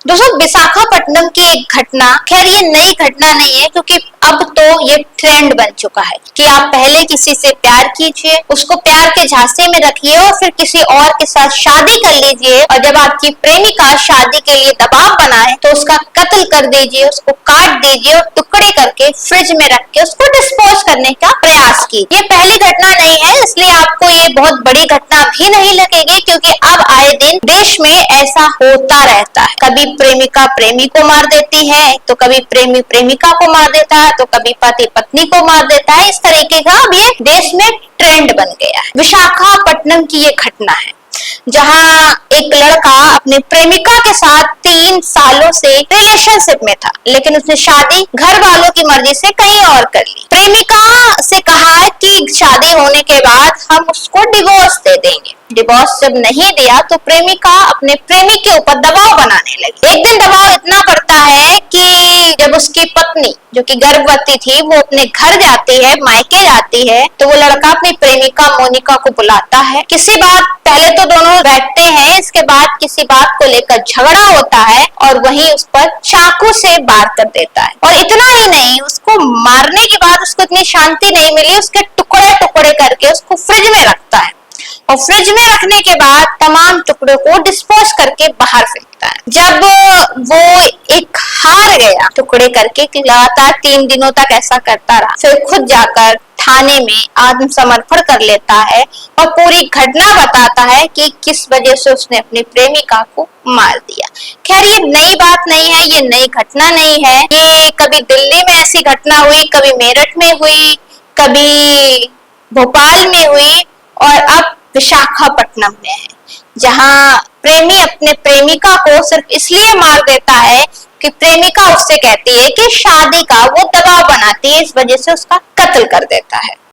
दोस्तों, विशाखापट्टनम की एक घटना, खैर ये नई घटना नहीं है क्योंकि अब तो ये ट्रेंड बन चुका है कि आप पहले किसी से प्यार कीजिए, उसको प्यार के झांसे में रखिए और फिर किसी और के साथ शादी कर लीजिए, और जब आपकी प्रेमिका शादी के लिए दबाव बनाए तो उसका कत्ल कर दीजिए, उसको काट दीजिए और टुकड़े करके फ्रिज में रख के उसको डिस्पोज करने का प्रयास कीजिए। ये पहली घटना नहीं है, इसलिए आपको ये बहुत बड़ी घटना भी नहीं लगेगी, क्योंकि अब आए दिन देश में ऐसा होता रहता है। कभी प्रेमिका प्रेमी को मार देती है, तो कभी प्रेमी प्रेमिका को मार देता है, तो कभी पति पत्नी को मार देता है। इस तरीके का अब ये देश में ट्रेंड बन गया है। विशाखापट्टनम की ये घटना है जहां एक लड़का अपने प्रेमिका के साथ 3 सालों से रिलेशनशिप में था, लेकिन उसने शादी घर वालों की मर्जी से कहीं और कर ली। प्रेमिका से कहा कि शादी होने के बाद हम उसको डिवोर्स दे देंगे। डिवोर्स जब नहीं दिया तो प्रेमिका अपने प्रेमी के ऊपर दबाव बनाने लगी। एक दिन दबाव इतना बढ़ता है कि जब उसकी पत्नी, जो कि गर्भवती थी, वो अपने घर जाती है, मायके जाती है, तो वो लड़का अपनी प्रेमिका मोनिका को बुलाता है। किसी बात, पहले तो दोनों बैठते हैं, इसके बाद किसी बात को लेकर झगड़ा होता है और वहीं उस पर चाकू से वार कर देता है। और इतना ही नहीं, उसको मारने के बाद उसको इतनी शांति नहीं मिली, उसके टुकड़े टुकड़े करके उसको फ्रिज में रखता है और फ्रिज में रखने के बाद तमाम टुकड़ों को डिस्पोज करके बाहर फेंकता है। जब वो एक हार गया टुकड़े करके, लगातार 3 दिनों तक ऐसा करता रहा, फिर खुद जाकर थाने में आत्मसमर्पण कर लेता है और पूरी घटना बताता है कि किस वजह से उसने अपनी प्रेमिका को मार दिया। खैर ये नई बात नहीं है, ये नई घटना नहीं है। ये कभी दिल्ली में ऐसी घटना हुई, कभी मेरठ में हुई, कभी भोपाल में हुई और अब विशाखापट्टनम में है, जहां प्रेमी अपने प्रेमिका को सिर्फ इसलिए मार देता है कि प्रेमिका उससे कहती है कि शादी का वो दबाव बनाती है, इस वजह से उसका कत्ल कर देता है।